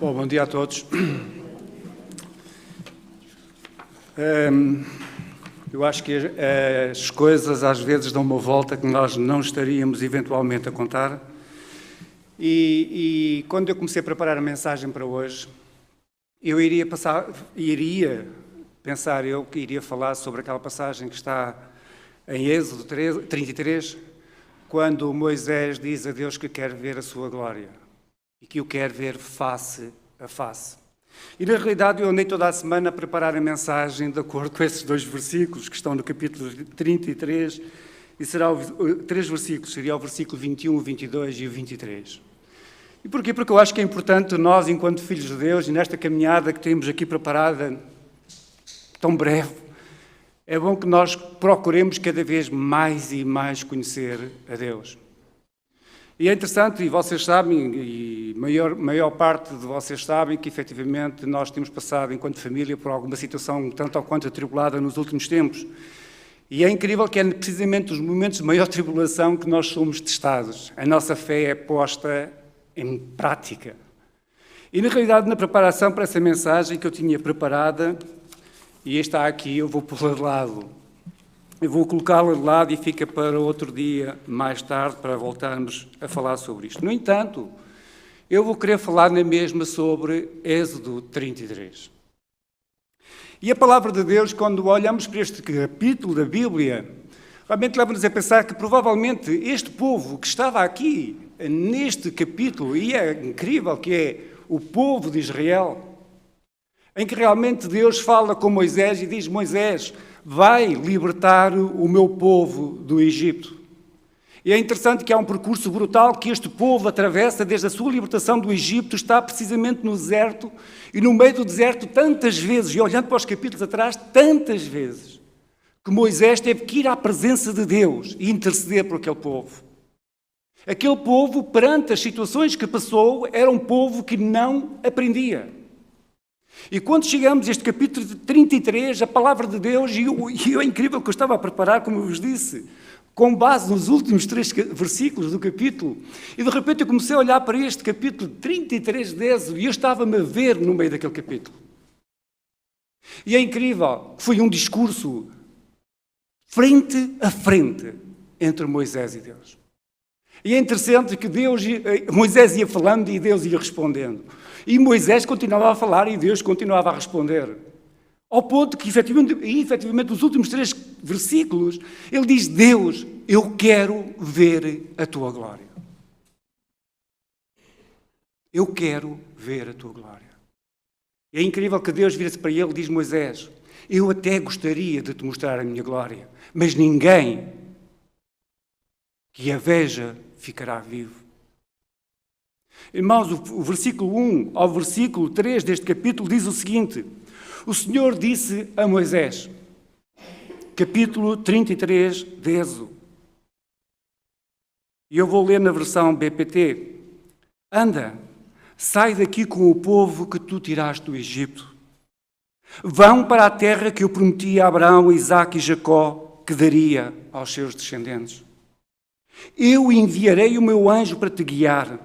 Bom dia a todos. Eu acho que as coisas às vezes dão uma volta que nós não estaríamos eventualmente a contar. E quando eu comecei a preparar a mensagem para hoje, eu iria falar sobre aquela passagem que está em Êxodo 33, quando Moisés diz a Deus que quer ver a sua glória e que o quer ver face a face. E na realidade eu andei toda a semana a preparar a mensagem de acordo com esses dois versículos que estão no capítulo 33, e será três versículos, seria o versículo 21, o 22 e o 23. E porquê? Porque eu acho que é importante nós, enquanto filhos de Deus, e nesta caminhada que temos aqui preparada, tão breve, é bom que nós procuremos cada vez mais e mais conhecer a Deus. E é interessante, e vocês sabem, e maior parte de vocês sabem, que efetivamente nós temos passado, enquanto família, por alguma situação tanto ou quanto atribulada nos últimos tempos. E é incrível que é precisamente nos momentos de maior tribulação que nós somos testados. A nossa fé é posta em prática. E na realidade, na preparação para essa mensagem que eu tinha preparada, e está aqui, eu vou pô-la de lado. Eu vou colocá-la de lado e fica para outro dia, mais tarde, para voltarmos a falar sobre isto. No entanto, eu vou querer falar na mesma sobre Êxodo 33. E a palavra de Deus, quando olhamos para este capítulo da Bíblia, realmente leva-nos a pensar que provavelmente este povo que estava aqui, neste capítulo, e é incrível que é o povo de Israel, em que realmente Deus fala com Moisés e diz: Moisés, vai libertar o meu povo do Egito. E é interessante que há um percurso brutal que este povo atravessa desde a sua libertação do Egito, está precisamente no deserto, e no meio do deserto tantas vezes, e olhando para os capítulos atrás, tantas vezes, que Moisés teve que ir à presença de Deus e interceder por aquele povo. Aquele povo, perante as situações que passou, era um povo que não aprendia. E quando chegamos a este capítulo 33, a palavra de Deus, e é incrível que eu estava a preparar, como eu vos disse, com base nos últimos 3 versículos do capítulo, e de repente eu comecei a olhar para este capítulo 33 de Êxodo, e eu estava-me a ver no meio daquele capítulo. E é incrível que foi um discurso frente a frente entre Moisés e Deus. E é interessante que Moisés ia falando e Deus ia respondendo. E Moisés continuava a falar e Deus continuava a responder. Ao ponto que, efetivamente, nos últimos 3 versículos, ele diz: Deus, eu quero ver a tua glória. Eu quero ver a tua glória. E é incrível que Deus vira-se para ele e diz: Moisés, eu até gostaria de te mostrar a minha glória, mas ninguém que a veja ficará vivo. Irmãos, o versículo 1 ao versículo 3 deste capítulo diz o seguinte: o Senhor disse a Moisés, capítulo 33 de Êxodo, e eu vou ler na versão BPT: anda, sai daqui com o povo que tu tiraste do Egito. Vão para a terra que eu prometi a Abraão, Isaque e Jacó, que daria aos seus descendentes. Eu enviarei o meu anjo para te guiar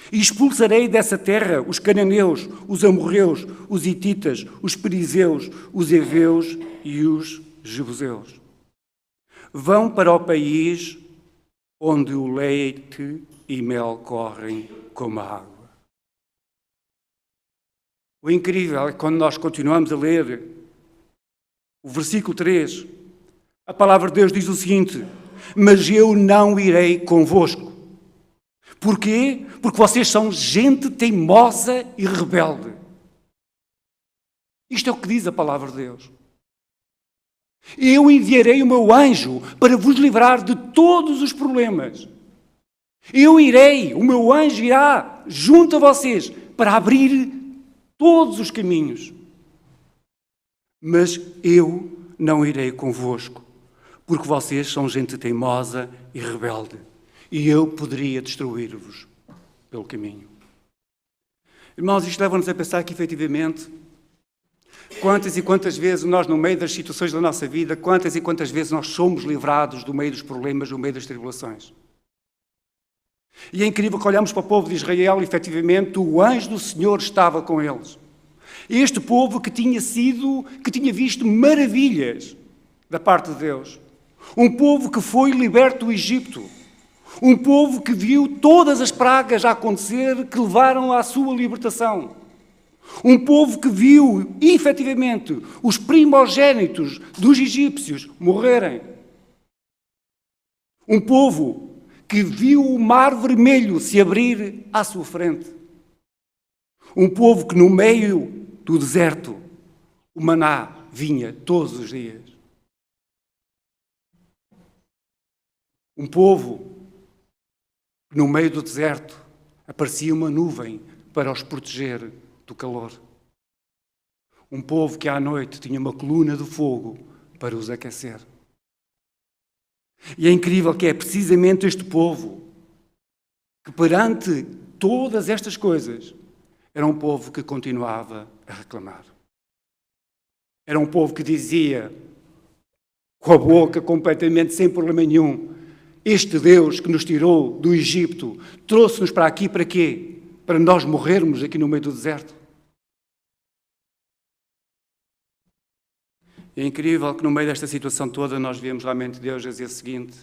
e expulsarei dessa terra os cananeus, os amorreus, os hititas, os perizeus, os heveus e os jebuseus. Vão para o país onde o leite e mel correm como a água. O incrível é que quando nós continuamos a ler o versículo 3, a palavra de Deus diz o seguinte: mas eu não irei convosco. Porquê? Porque vocês são gente teimosa e rebelde. Isto é o que diz a palavra de Deus. Eu enviarei o meu anjo para vos livrar de todos os problemas. O meu anjo irá junto a vocês para abrir todos os caminhos. Mas eu não irei convosco, porque vocês são gente teimosa e rebelde, e eu poderia destruir-vos pelo caminho. Irmãos, isto leva-nos a pensar que, efetivamente, quantas e quantas vezes nós, no meio das situações da nossa vida, quantas e quantas vezes nós somos livrados do meio dos problemas, do meio das tribulações. E é incrível que olhamos para o povo de Israel e, efetivamente, o anjo do Senhor estava com eles. Este povo que tinha visto maravilhas da parte de Deus. Um povo que foi liberto do Egito. Um povo que viu todas as pragas a acontecer que levaram à sua libertação. Um povo que viu, efetivamente, os primogênitos dos egípcios morrerem. Um povo que viu o mar vermelho se abrir à sua frente. Um povo que no meio do deserto o maná vinha todos os dias. Um povo que no meio do deserto aparecia uma nuvem para os proteger do calor. Um povo que à noite tinha uma coluna de fogo para os aquecer. E é incrível que é precisamente este povo que, perante todas estas coisas, era um povo que continuava a reclamar. Era um povo que dizia, com a boca completamente sem problema nenhum, este Deus que nos tirou do Egito trouxe-nos para aqui para quê? Para nós morrermos aqui no meio do deserto. É incrível que no meio desta situação toda nós vemos realmente Deus dizer o seguinte: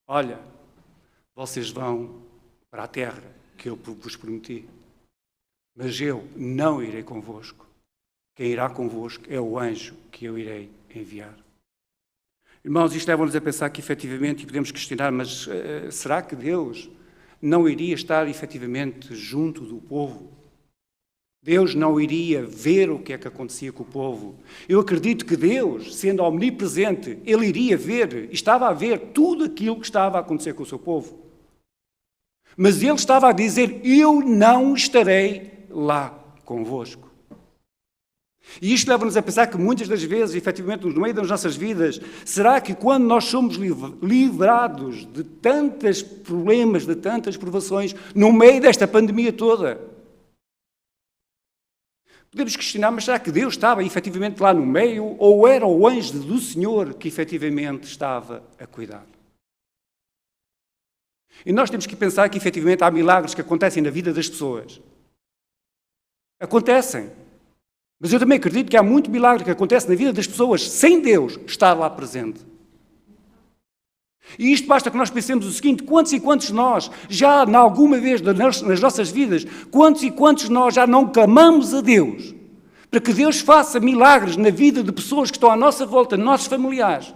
olha, vocês vão para a terra que eu vos prometi, mas eu não irei convosco. Quem irá convosco é o anjo que eu irei enviar. Irmãos, isto leva-nos a pensar que efetivamente, e podemos questionar, mas será que Deus não iria estar efetivamente junto do povo? Deus não iria ver o que é que acontecia com o povo. Eu acredito que Deus, sendo omnipresente, Ele iria ver, estava a ver tudo aquilo que estava a acontecer com o seu povo. Mas Ele estava a dizer, eu não estarei lá convosco. E isto leva-nos a pensar que muitas das vezes, efetivamente, no meio das nossas vidas, será que quando nós somos livrados de tantos problemas, de tantas provações, no meio desta pandemia toda, podemos questionar, mas será que Deus estava efetivamente lá no meio ou era o anjo do Senhor que efetivamente estava a cuidar? E nós temos que pensar que efetivamente há milagres que acontecem na vida das pessoas. Acontecem. Mas eu também acredito que há muito milagre que acontece na vida das pessoas sem Deus estar lá presente. E isto basta que nós pensemos o seguinte: quantos e quantos nós, já em alguma vez nas nossas vidas, quantos e quantos nós já não clamamos a Deus para que Deus faça milagres na vida de pessoas que estão à nossa volta, nossos familiares,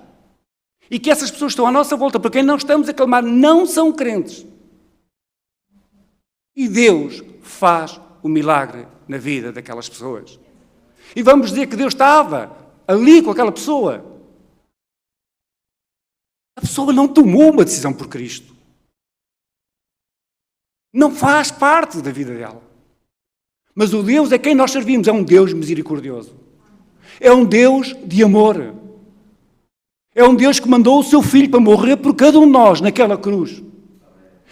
e que essas pessoas que estão à nossa volta, para quem não estamos a clamar, não são crentes. E Deus faz o milagre na vida daquelas pessoas. E vamos dizer que Deus estava ali com aquela pessoa. A pessoa não tomou uma decisão por Cristo. Não faz parte da vida dela. Mas o Deus a quem nós servimos é um Deus misericordioso. É um Deus de amor. É um Deus que mandou o seu Filho para morrer por cada um de nós naquela cruz.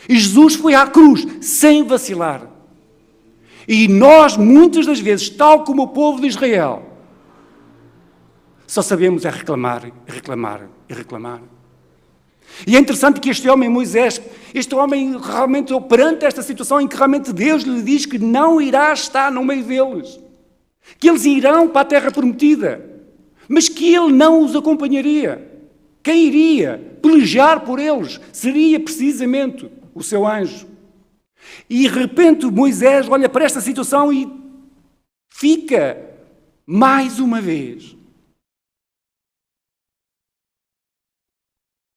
E Jesus foi à cruz sem vacilar. E nós, muitas das vezes, tal como o povo de Israel, só sabemos é reclamar, reclamar e reclamar. E é interessante que este homem, Moisés, este homem realmente, perante esta situação em que realmente Deus lhe diz que não irá estar no meio deles, que eles irão para a terra prometida, mas que ele não os acompanharia. Quem iria pelejar por eles seria precisamente o seu anjo. E de repente Moisés olha para esta situação e fica, mais uma vez,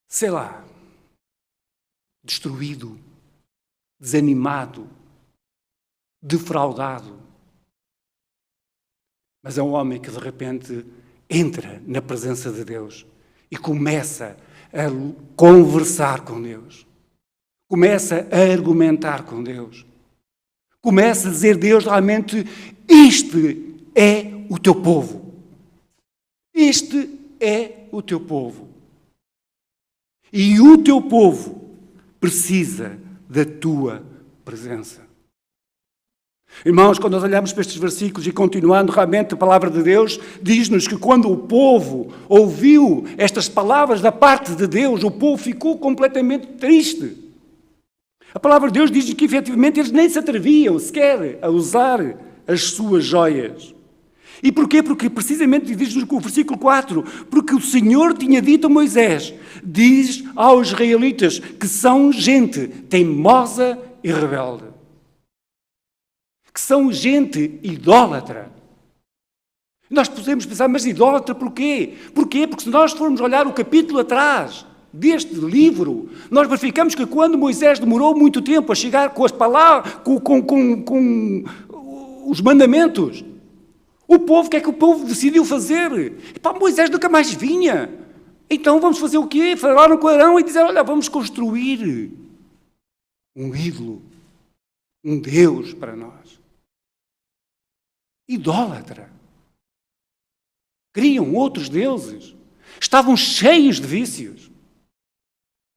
sei lá, destruído, desanimado, defraudado. Mas é um homem que de repente entra na presença de Deus e começa a conversar com Deus. Começa a argumentar com Deus. Começa a dizer, Deus, realmente, este é o teu povo. Este é o teu povo. E o teu povo precisa da tua presença. Irmãos, quando nós olhamos para estes versículos e continuando, realmente a palavra de Deus diz-nos que quando o povo ouviu estas palavras da parte de Deus, o povo ficou completamente triste. A palavra de Deus diz que, efetivamente, eles nem se atreviam sequer a usar as suas joias. E porquê? Porque, precisamente, diz-nos o versículo 4, porque o Senhor tinha dito a Moisés, diz aos israelitas que são gente teimosa e rebelde. Que são gente idólatra. Nós podemos pensar, mas idólatra porquê? Porquê? Porque se nós formos olhar o capítulo atrás deste livro, nós verificamos que quando Moisés demorou muito tempo a chegar com as palavras, com os mandamentos, o povo, o que é que o povo decidiu fazer? E pá, Moisés nunca mais vinha. Então vamos fazer o quê? Falaram com Arão e disseram, olha, vamos construir um ídolo, um Deus para nós. Idólatra. Criam outros deuses. Estavam cheios de vícios.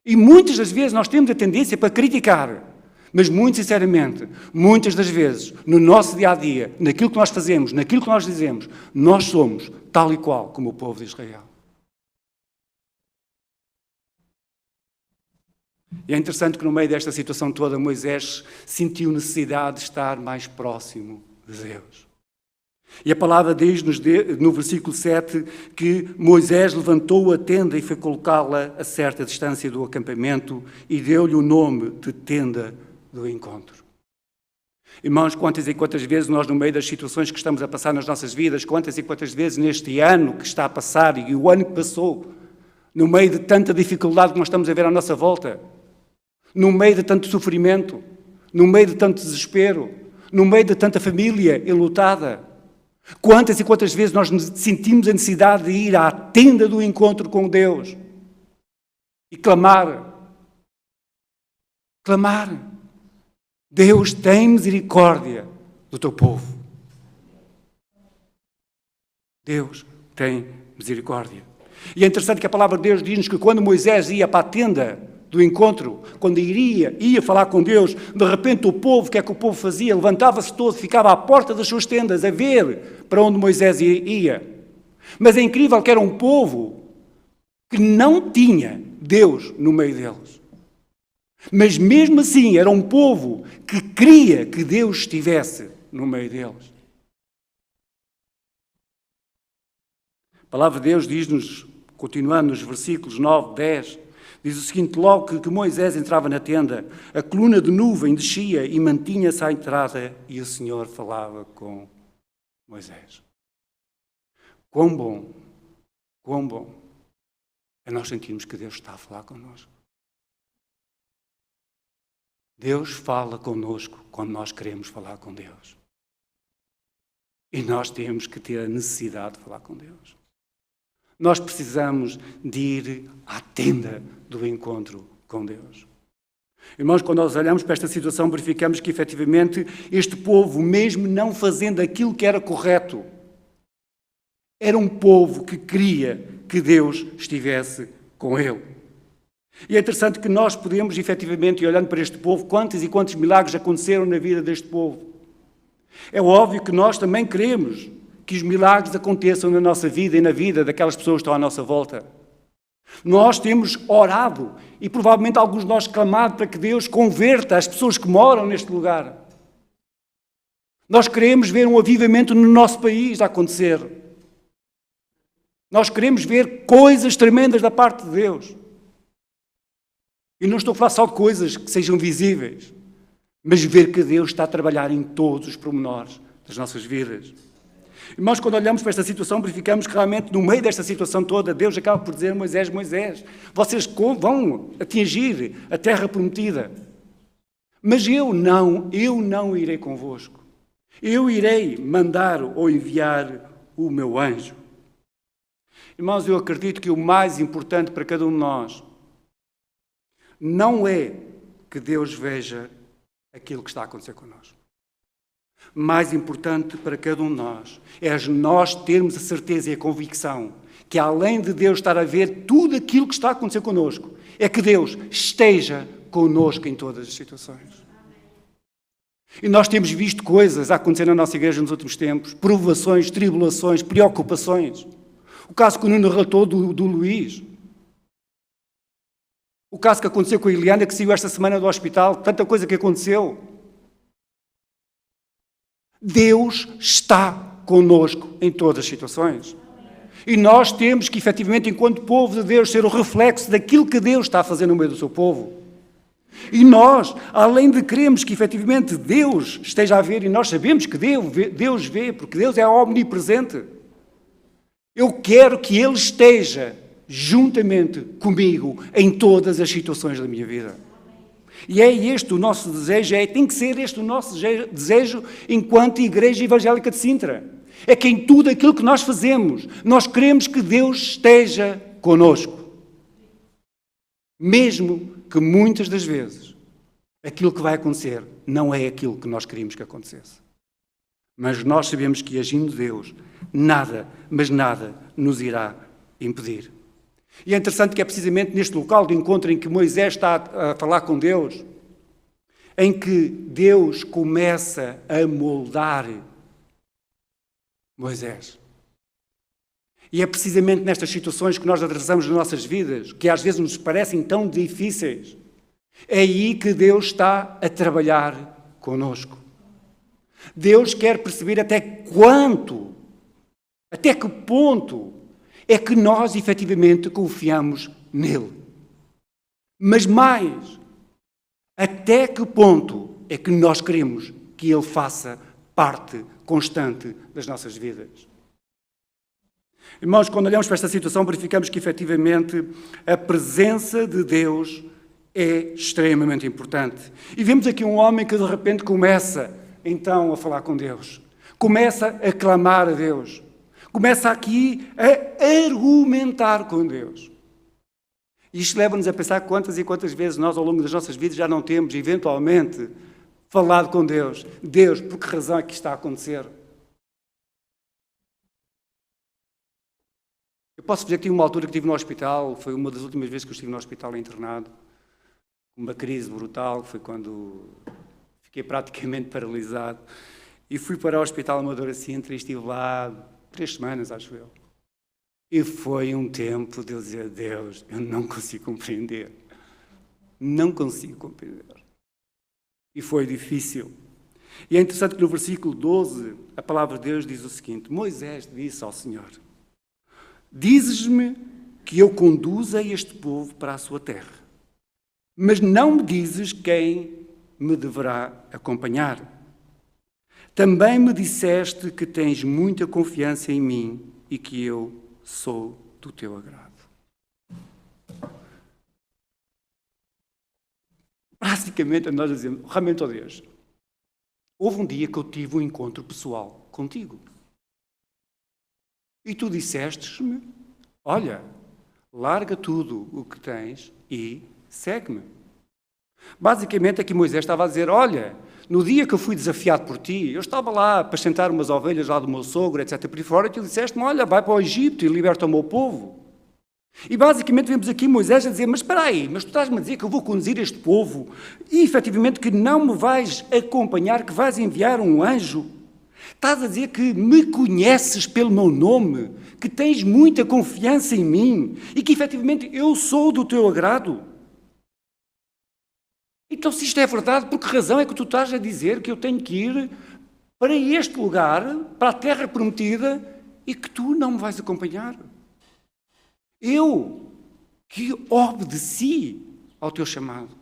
E muitas das vezes nós temos a tendência para criticar, mas muito sinceramente, muitas das vezes, no nosso dia-a-dia, naquilo que nós fazemos, naquilo que nós dizemos, nós somos tal e qual como o povo de Israel. E é interessante que no meio desta situação toda, Moisés sentiu necessidade de estar mais próximo de Deus. E a palavra diz-nos no versículo 7 que Moisés levantou a tenda e foi colocá-la a certa distância do acampamento e deu-lhe o nome de tenda do encontro. Irmãos, quantas e quantas vezes nós, no meio das situações que estamos a passar nas nossas vidas, quantas e quantas vezes neste ano que está a passar e o ano que passou, no meio de tanta dificuldade que nós estamos a ver à nossa volta, no meio de tanto sofrimento, no meio de tanto desespero, no meio de tanta família enlutada, quantas e quantas vezes nós sentimos a necessidade de ir à tenda do encontro com Deus e clamar. Deus tem misericórdia do teu povo. Deus tem misericórdia. E é interessante que a palavra de Deus diz-nos que quando Moisés ia para a tenda do encontro, quando ia falar com Deus, de repente o povo, o que é que o povo fazia? Levantava-se todo, ficava à porta das suas tendas a ver para onde Moisés ia. Mas é incrível que era um povo que não tinha Deus no meio deles. Mas mesmo assim era um povo que queria que Deus estivesse no meio deles. A palavra de Deus diz-nos, continuando nos versículos 9, 10, diz o seguinte, logo que Moisés entrava na tenda, a coluna de nuvem descia e mantinha-se à entrada e o Senhor falava com Moisés. Quão bom é nós sentirmos que Deus está a falar connosco. Deus fala connosco quando nós queremos falar com Deus. E nós temos que ter a necessidade de falar com Deus. Nós precisamos de ir à tenda do encontro com Deus. Irmãos, quando nós olhamos para esta situação, verificamos que, efetivamente, este povo, mesmo não fazendo aquilo que era correto, era um povo que queria que Deus estivesse com ele. E é interessante que nós podemos, efetivamente, e olhando para este povo, quantos e quantos milagres aconteceram na vida deste povo. É óbvio que nós também queremos que os milagres aconteçam na nossa vida e na vida daquelas pessoas que estão à nossa volta. Nós temos orado e provavelmente alguns de nós clamado para que Deus converta as pessoas que moram neste lugar. Nós queremos ver um avivamento no nosso país a acontecer. Nós queremos ver coisas tremendas da parte de Deus. E não estou a falar só de coisas que sejam visíveis, mas ver que Deus está a trabalhar em todos os pormenores das nossas vidas. Irmãos, quando olhamos para esta situação, verificamos que realmente no meio desta situação toda, Deus acaba por dizer a Moisés, Moisés, vocês vão atingir a terra prometida, mas eu não irei convosco. Eu irei mandar ou enviar o meu anjo. Irmãos, eu acredito que o mais importante para cada um de nós não é que Deus veja aquilo que está a acontecer connosco. Mais importante para cada um de nós é nós termos a certeza e a convicção que, além de Deus estar a ver tudo aquilo que está a acontecer connosco, é que Deus esteja connosco em todas as situações. E nós temos visto coisas a acontecer na nossa igreja nos últimos tempos, provações, tribulações, preocupações. O caso que o Nuno relatou do Luís. O caso que aconteceu com a Eliana, que saiu esta semana do hospital, tanta coisa que aconteceu. Deus está connosco em todas as situações. E nós temos que, efetivamente, enquanto povo de Deus, ser o reflexo daquilo que Deus está a fazer no meio do seu povo. E nós, além de queremos que, efetivamente, Deus esteja a ver, e nós sabemos que Deus vê, porque Deus é omnipresente, eu quero que Ele esteja juntamente comigo em todas as situações da minha vida. E é este o nosso desejo, tem que ser este o nosso desejo enquanto Igreja Evangélica de Sintra. É que em tudo aquilo que nós fazemos, nós queremos que Deus esteja connosco. Mesmo que muitas das vezes aquilo que vai acontecer não é aquilo que nós queríamos que acontecesse. Mas nós sabemos que, agindo Deus, nada, mas nada, nos irá impedir. E é interessante que é precisamente neste local de encontro em que Moisés está a falar com Deus, em que Deus começa a moldar Moisés. E é precisamente nestas situações que nós atravessamos nas nossas vidas, que às vezes nos parecem tão difíceis, é aí que Deus está a trabalhar connosco. Deus quer perceber até que ponto é que nós efetivamente confiamos nele. Mas mais, até que ponto é que nós queremos que ele faça parte constante das nossas vidas. Irmãos, quando olhamos para esta situação, verificamos que, efetivamente, a presença de Deus é extremamente importante. E vemos aqui um homem que, de repente, começa, então, a falar com Deus. Começa a clamar a Deus. Começa aqui a argumentar com Deus. Isto leva-nos a pensar quantas e quantas vezes nós, ao longo das nossas vidas, já não temos, eventualmente, falado com Deus. Deus, por que razão é que isto está a acontecer? Eu posso dizer que tive uma altura que estive no hospital, foi uma das últimas vezes que eu estive no hospital internado, uma crise brutal, foi quando fiquei praticamente paralisado, e fui para o Hospital Amadora Sintra e estive lá 3 semanas, acho eu. E foi um tempo de eu dizer, Deus, eu não consigo compreender. Não consigo compreender. E foi difícil. E é interessante que no versículo 12, a palavra de Deus diz o seguinte, Moisés disse ao Senhor, dizes-me que eu conduza este povo para a sua terra, mas não me dizes quem me deverá acompanhar. Também me disseste que tens muita confiança em mim e que eu sou do teu agrado. Basicamente, nós dizemos, realmente, ó Deus, houve um dia que eu tive um encontro pessoal contigo. E tu dissestes-me, olha, larga tudo o que tens e segue-me. Basicamente, aqui Moisés estava a dizer, olha, no dia que eu fui desafiado por ti, eu estava lá para apacentar umas ovelhas lá do meu sogro, etc. por aí fora, e tu disseste-me, olha, vai para o Egito e liberta o meu povo. E basicamente vemos aqui Moisés a dizer, mas espera aí, mas tu estás-me a dizer que eu vou conduzir este povo e efetivamente que não me vais acompanhar, que vais enviar um anjo? Estás a dizer que me conheces pelo meu nome, que tens muita confiança em mim e que efetivamente eu sou do teu agrado? Então, se isto é verdade, por que razão é que tu estás a dizer que eu tenho que ir para este lugar, para a terra prometida, e que tu não me vais acompanhar? Eu, que obedeci ao teu chamado.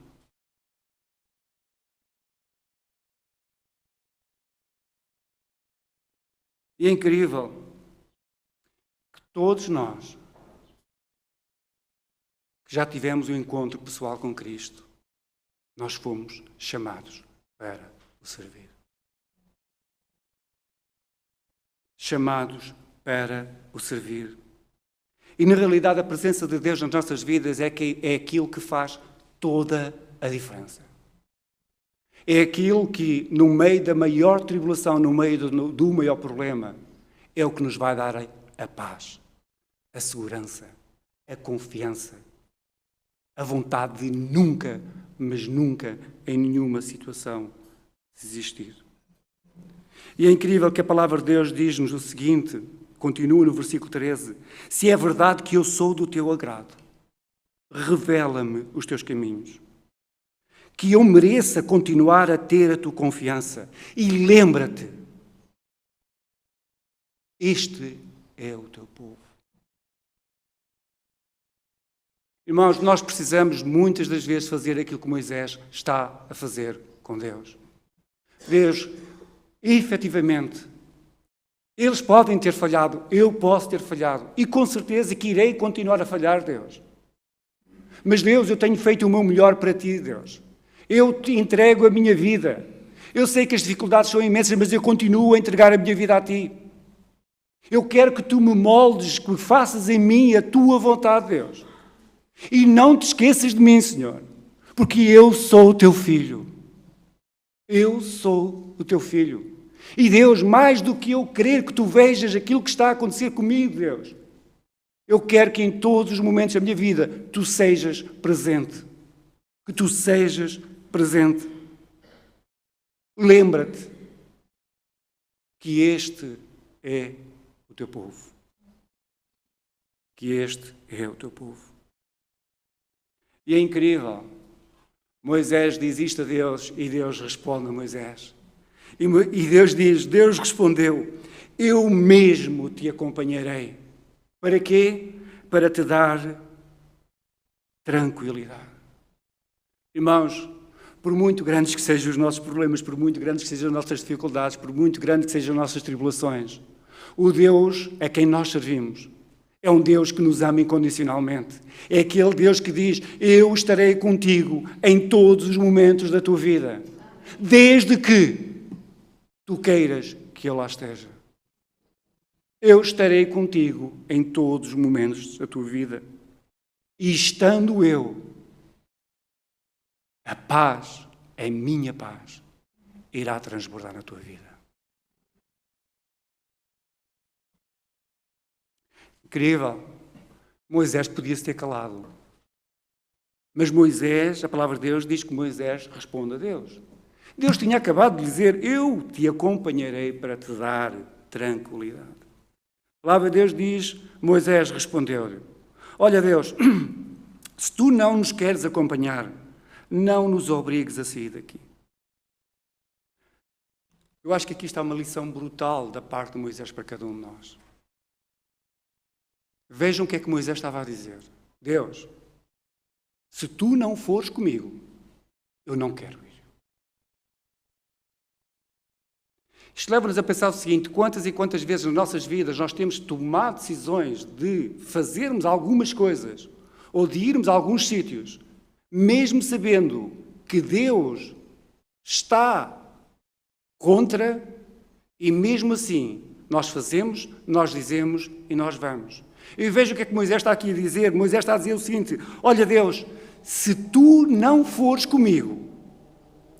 E é incrível que todos nós, que já tivemos um encontro pessoal com Cristo, nós fomos chamados para o servir. Chamados para o servir. E, na realidade, a presença de Deus nas nossas vidas é aquilo que faz toda a diferença. É aquilo que, no meio da maior tribulação, no meio do maior problema, é o que nos vai dar a paz, a segurança, a confiança, a vontade de nunca, mas nunca, em nenhuma situação, desistir. E é incrível que a palavra de Deus diz-nos o seguinte, continua no versículo 13, se é verdade que eu sou do teu agrado, revela-me os teus caminhos, que eu mereça continuar a ter a tua confiança. E lembra-te, este é o teu povo. Irmãos, nós precisamos muitas das vezes fazer aquilo que Moisés está a fazer com Deus. Deus, efetivamente, eles podem ter falhado, eu posso ter falhado, e com certeza que irei continuar a falhar, Deus. Mas, Deus, eu tenho feito o meu melhor para ti, Deus. Eu te entrego a minha vida. Eu sei que as dificuldades são imensas, mas eu continuo a entregar a minha vida a ti. Eu quero que tu me moldes, que faças em mim a tua vontade, Deus. E não te esqueças de mim, Senhor, porque eu sou o teu filho. Eu sou o teu filho. E, Deus, mais do que eu querer que tu vejas aquilo que está a acontecer comigo, Deus, eu quero que em todos os momentos da minha vida tu sejas presente. Que tu sejas presente. Lembra-te que este é o teu povo. Que este é o teu povo. E é incrível. Moisés diz isto a Deus e Deus responde a Moisés. E Deus diz, Deus respondeu, eu mesmo te acompanharei. Para quê? Para te dar tranquilidade. Irmãos, por muito grandes que sejam os nossos problemas, por muito grandes que sejam as nossas dificuldades, por muito grandes que sejam as nossas tribulações, o Deus a quem nós servimos é um Deus que nos ama incondicionalmente. É aquele Deus que diz, eu estarei contigo em todos os momentos da tua vida, desde que tu queiras que eu lá esteja. Eu estarei contigo em todos os momentos da tua vida. E estando eu, a paz, a minha paz, irá transbordar na tua vida. Incrível. Moisés podia-se ter calado. Mas Moisés, a palavra de Deus, diz que Moisés responde a Deus. Deus tinha acabado de dizer, eu te acompanharei para te dar tranquilidade. A palavra de Deus diz, Moisés respondeu-lhe, olha Deus, se tu não nos queres acompanhar, não nos obrigues a sair daqui. Eu acho que aqui está uma lição brutal da parte de Moisés para cada um de nós. Vejam o que é que Moisés estava a dizer. Deus, se tu não fores comigo, eu não quero ir. Isto leva-nos a pensar o seguinte, quantas e quantas vezes nas nossas vidas nós temos tomado decisões de fazermos algumas coisas ou de irmos a alguns sítios, mesmo sabendo que Deus está contra, e mesmo assim nós fazemos, nós dizemos e nós vamos. E veja o que é que Moisés está aqui a dizer. Moisés está a dizer o seguinte, olha Deus, se tu não fores comigo,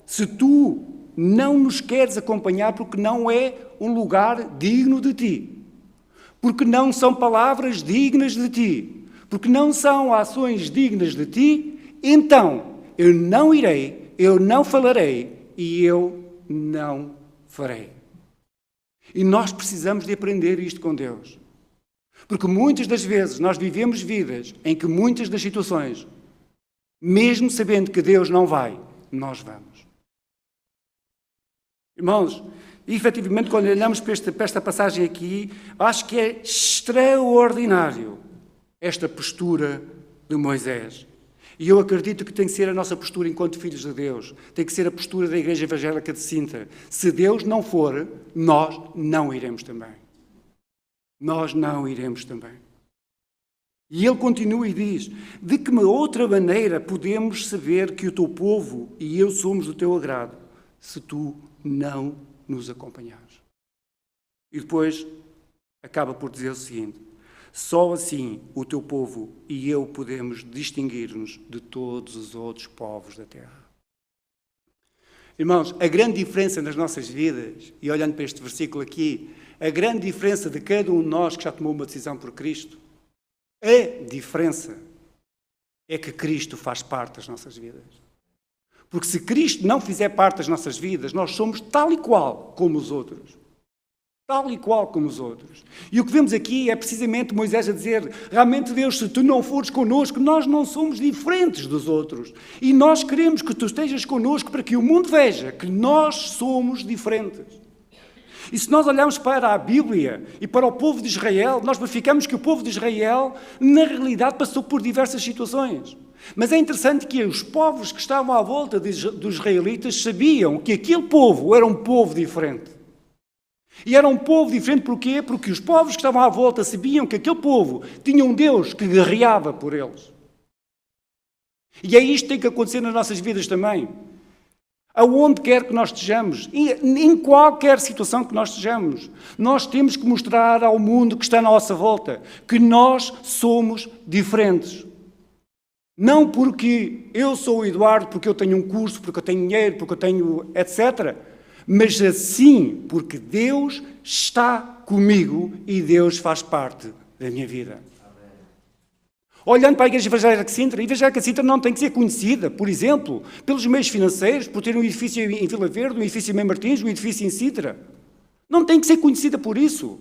se tu não nos queres acompanhar porque não é um lugar digno de ti, porque não são palavras dignas de ti, porque não são ações dignas de ti, então eu não irei, eu não falarei e eu não farei. E nós precisamos de aprender isto com Deus. Porque muitas das vezes nós vivemos vidas em que muitas das situações, mesmo sabendo que Deus não vai, nós vamos. Irmãos, efetivamente, quando olhamos para esta passagem aqui, acho que é extraordinário esta postura de Moisés. E eu acredito que tem que ser a nossa postura enquanto filhos de Deus. Tem que ser a postura da Igreja Evangélica de Sintra. Se Deus não for, nós não iremos também. Nós não iremos também. E ele continua e diz, de que outra maneira podemos saber que o teu povo e eu somos do teu agrado, se tu não nos acompanhares? E depois acaba por dizer o seguinte, só assim o teu povo e eu podemos distinguir-nos de todos os outros povos da terra. Irmãos, a grande diferença nas nossas vidas, e olhando para este versículo aqui, a grande diferença de cada um de nós que já tomou uma decisão por Cristo, a diferença é que Cristo faz parte das nossas vidas. Porque se Cristo não fizer parte das nossas vidas, nós somos tal e qual como os outros. tal e qual como os outros. E o que vemos aqui é precisamente Moisés a dizer, realmente Deus, se tu não fores connosco, nós não somos diferentes dos outros. E nós queremos que tu estejas connosco para que o mundo veja que nós somos diferentes. E se nós olharmos para a Bíblia e para o povo de Israel, nós verificamos que o povo de Israel, na realidade, passou por diversas situações. Mas é interessante que os povos que estavam à volta dos israelitas sabiam que aquele povo era um povo diferente. E era um povo diferente porquê? Porque os povos que estavam à volta sabiam que aquele povo tinha um Deus que guerreava por eles. E é isto que tem que acontecer nas nossas vidas também. Aonde quer que nós estejamos, em qualquer situação que nós estejamos, nós temos que mostrar ao mundo que está à nossa volta que nós somos diferentes. Não porque eu sou o Eduardo, porque eu tenho um curso, porque eu tenho dinheiro, porque eu tenho etc., mas assim porque Deus está comigo e Deus faz parte da minha vida. Olhando para a Igreja Evangélica de Sintra, a Igreja Evangélica de Sintra não tem que ser conhecida, por exemplo, pelos meios financeiros, por ter um edifício em Vila Verde, um edifício em Mem Martins, um edifício em Sintra. Não tem que ser conhecida por isso.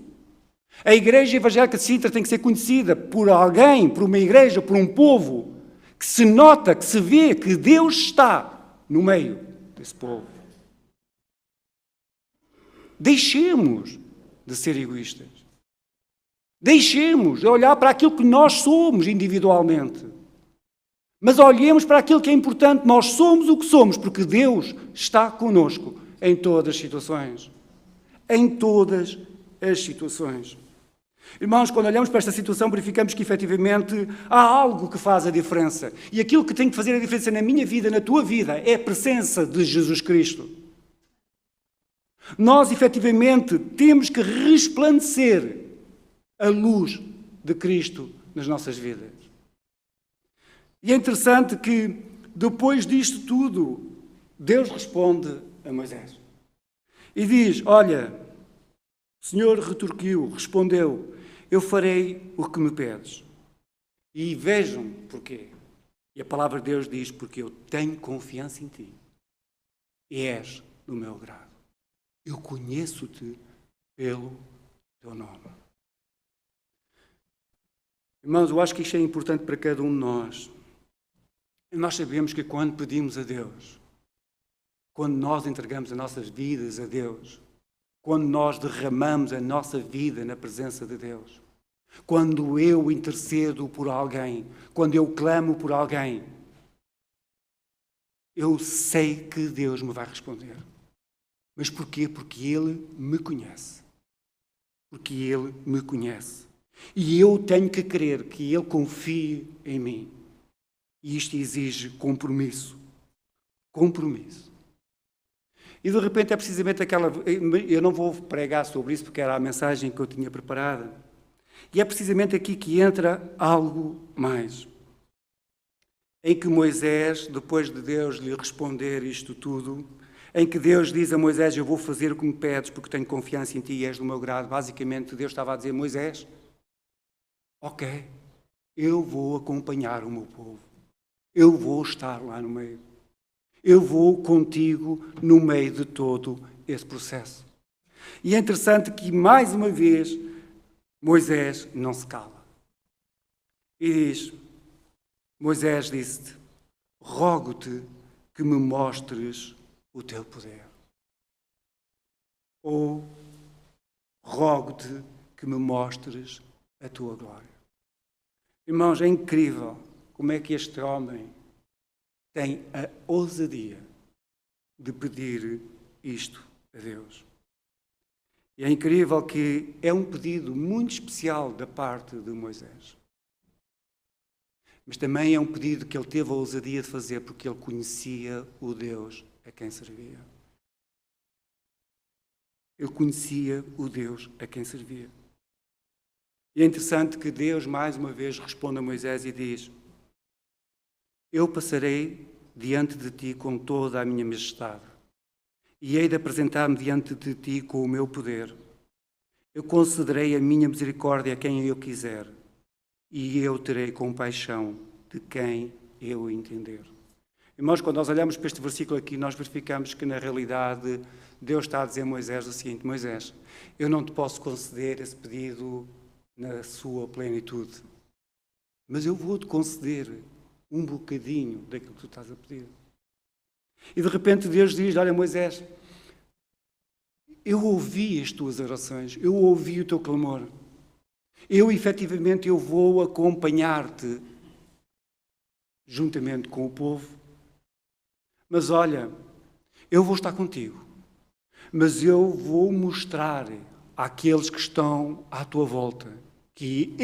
A Igreja Evangélica de Sintra tem que ser conhecida por alguém, por uma igreja, por um povo, que se nota, que se vê que Deus está no meio desse povo. Deixemos de ser egoístas. Deixemos de olhar para aquilo que nós somos individualmente. Mas olhemos para aquilo que é importante. Nós somos o que somos, porque Deus está conosco em todas as situações. Em todas as situações. Irmãos, quando olhamos para esta situação, verificamos que efetivamente há algo que faz a diferença. E aquilo que tem que fazer a diferença na minha vida, na tua vida, é a presença de Jesus Cristo. Nós, efetivamente, temos que resplandecer a luz de Cristo nas nossas vidas. E é interessante que, depois disto tudo, Deus responde a Moisés. E diz, olha, o Senhor retorquiu, respondeu, eu farei o que me pedes. E vejam porquê. E a palavra de Deus diz, porque eu tenho confiança em ti. E és do meu agrado. Eu conheço-te pelo teu nome. Irmãos, eu acho que isto é importante para cada um de nós. Nós sabemos que quando pedimos a Deus, quando nós entregamos as nossas vidas a Deus, quando nós derramamos a nossa vida na presença de Deus, quando eu intercedo por alguém, quando eu clamo por alguém, eu sei que Deus me vai responder. Mas porquê? Porque Ele me conhece. Porque Ele me conhece. E eu tenho que crer que Ele confie em mim. E isto exige compromisso. Compromisso. E de repente é precisamente aquela... Eu não vou pregar sobre isso porque era a mensagem que eu tinha preparada. E é precisamente aqui que entra algo mais. Em que Moisés, depois de Deus lhe responder isto tudo, em que Deus diz a Moisés, eu vou fazer o que me pedes porque tenho confiança em ti e és do meu grado. Basicamente, Deus estava a dizer, Moisés, ok, eu vou acompanhar o meu povo. Eu vou estar lá no meio. Eu vou contigo no meio de todo esse processo. E é interessante que, mais uma vez, Moisés não se cala. E diz, Moisés disse-te, rogo-te que me mostres o teu poder. Ou rogo-te que me mostres a tua glória. Irmãos, é incrível como é que este homem tem a ousadia de pedir isto a Deus. E é incrível que é um pedido muito especial da parte de Moisés. Mas também é um pedido que ele teve a ousadia de fazer porque ele conhecia o Deus a quem servia. Ele conhecia o Deus a quem servia. E é interessante que Deus, mais uma vez, responde a Moisés e diz, eu passarei diante de ti com toda a minha majestade e hei de apresentar-me diante de ti com o meu poder. Eu concederei a minha misericórdia a quem eu quiser e eu terei compaixão de quem eu entender. Irmãos, quando nós olhamos para este versículo aqui, nós verificamos que, na realidade, Deus está a dizer a Moisés o seguinte: Moisés, eu não te posso conceder esse pedido na sua plenitude, mas eu vou-te conceder um bocadinho daquilo que tu estás a pedir. E de repente Deus diz: olha, Moisés, eu ouvi as tuas orações, eu ouvi o teu clamor. Efetivamente, eu vou acompanhar-te juntamente com o povo. Mas olha, eu vou estar contigo. Mas eu vou mostrar àqueles que estão à tua volta que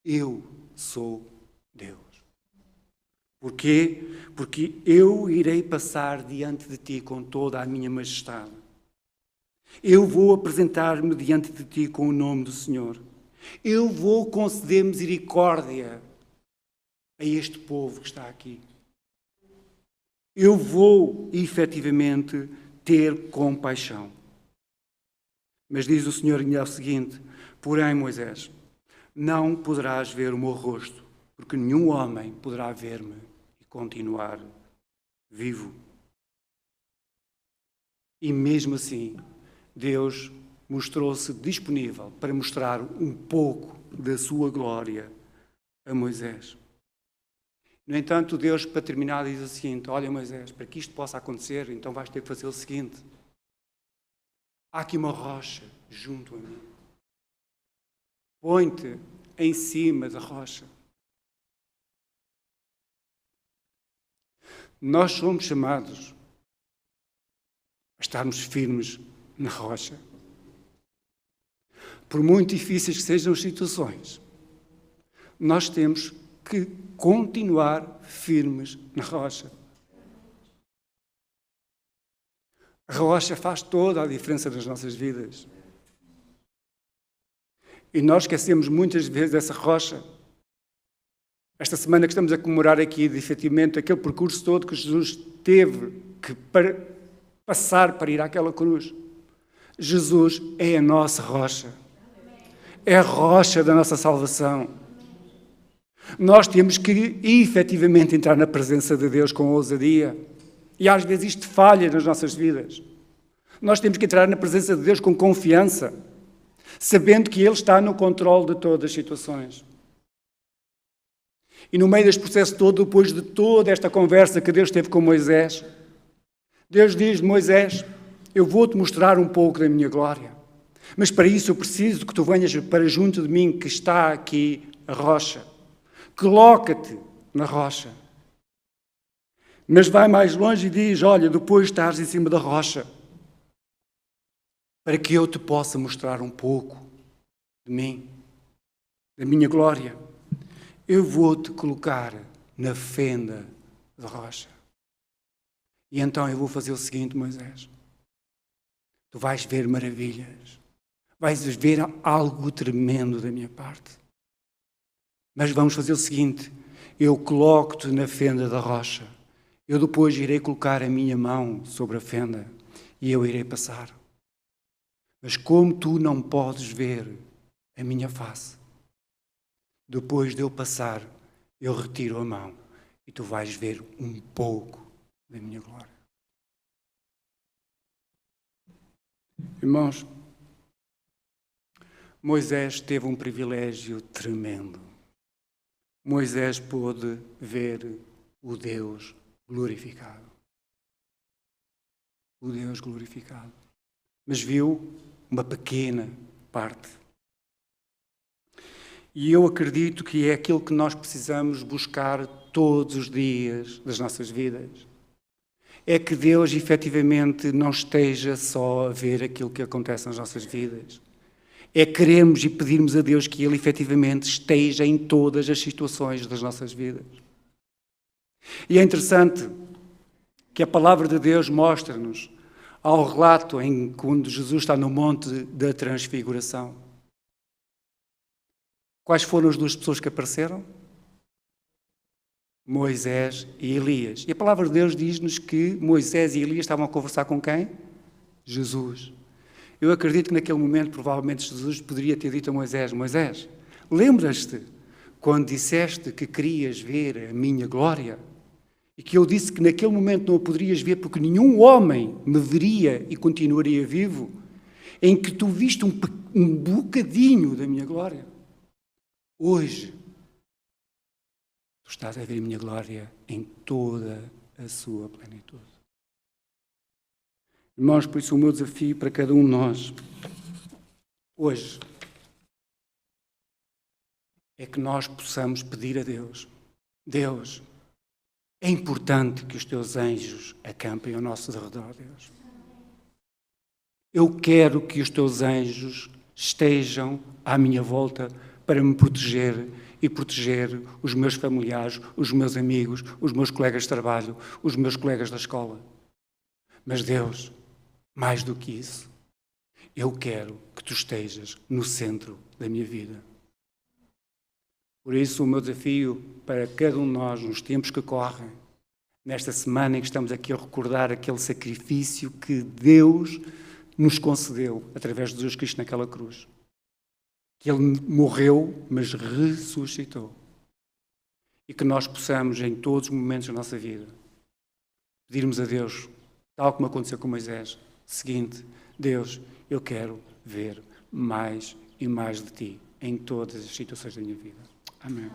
eu sou Deus. Porquê? Porque eu irei passar diante de ti com toda a minha majestade. Eu vou apresentar-me diante de ti com o nome do Senhor. Eu vou conceder misericórdia a este povo que está aqui. Eu vou, efetivamente, ter compaixão. Mas diz o Senhor ainda o seguinte: porém, Moisés, não poderás ver o meu rosto, porque nenhum homem poderá ver-me e continuar vivo. E mesmo assim, Deus mostrou-se disponível para mostrar um pouco da sua glória a Moisés. No entanto, Deus, para terminar, diz o seguinte: olha, Moisés, para que isto possa acontecer, então vais ter que fazer o seguinte: há aqui uma rocha junto a mim. Põe-te em cima da rocha. Nós somos chamados a estarmos firmes na rocha. Por muito difíceis que sejam as situações, nós temos que continuar firmes na rocha. A rocha faz toda a diferença nas nossas vidas. E nós esquecemos muitas vezes dessa rocha. Esta semana que estamos a comemorar aqui, efetivamente, aquele percurso todo que Jesus teve que passar para ir àquela cruz. Jesus é a nossa rocha. É a rocha da nossa salvação. Nós temos que, efetivamente, entrar na presença de Deus com ousadia. E às vezes isto falha nas nossas vidas. Nós temos que entrar na presença de Deus com confiança, sabendo que Ele está no controle de todas as situações. E no meio deste processo todo, depois de toda esta conversa que Deus teve com Moisés, Deus diz: Moisés, eu vou-te mostrar um pouco da minha glória, mas para isso eu preciso que tu venhas para junto de mim, que está aqui a rocha. Coloca-te na rocha. Mas vai mais longe e diz: olha, depois de estares em cima da rocha, para que eu te possa mostrar um pouco de mim, da minha glória, eu vou-te colocar na fenda da rocha. E então eu vou fazer o seguinte, Moisés: tu vais ver maravilhas, vais ver algo tremendo da minha parte. Mas vamos fazer o seguinte: eu coloco-te na fenda da rocha, eu depois irei colocar a minha mão sobre a fenda e eu irei passar. Mas como tu não podes ver a minha face, depois de eu passar, eu retiro a mão e tu vais ver um pouco da minha glória. Irmãos, Moisés teve um privilégio tremendo. Moisés pôde ver o Deus glorificado. O Deus glorificado. Mas viu uma pequena parte. E eu acredito que é aquilo que nós precisamos buscar todos os dias das nossas vidas. É que Deus efetivamente não esteja só a ver aquilo que acontece nas nossas vidas. É queremos e pedirmos a Deus que Ele efetivamente esteja em todas as situações das nossas vidas. E é interessante que a palavra de Deus mostra-nos ao relato em quando Jesus está no Monte da Transfiguração. Quais foram as duas pessoas que apareceram? Moisés e Elias. E a palavra de Deus diz-nos que Moisés e Elias estavam a conversar com quem? Jesus. Eu acredito que naquele momento, provavelmente, Jesus poderia ter dito a Moisés: Moisés, lembras-te quando disseste que querias ver a minha glória? e que eu disse que naquele momento não o poderias ver porque nenhum homem me veria e continuaria vivo, em que tu viste um bocadinho da minha glória. Hoje, tu estás a ver a minha glória em toda a sua plenitude. Irmãos, por isso o meu desafio para cada um de nós, hoje, é que nós possamos pedir a Deus, Deus, é importante que os teus anjos acampem ao nosso redor, Deus. Eu quero que os teus anjos estejam à minha volta para me proteger e proteger os meus familiares, os meus amigos, os meus colegas de trabalho, os meus colegas da escola. Mas Deus, mais do que isso, eu quero que tu estejas no centro da minha vida. Por isso, o meu desafio para cada um de nós, nos tempos que correm, nesta semana em que estamos aqui a recordar aquele sacrifício que Deus nos concedeu através de Jesus Cristo naquela cruz. Que Ele morreu, mas ressuscitou. E que nós possamos, em todos os momentos da nossa vida, pedirmos a Deus, tal como aconteceu com Moisés, o seguinte: Deus, eu quero ver mais e mais de Ti em todas as situações da minha vida. Amém.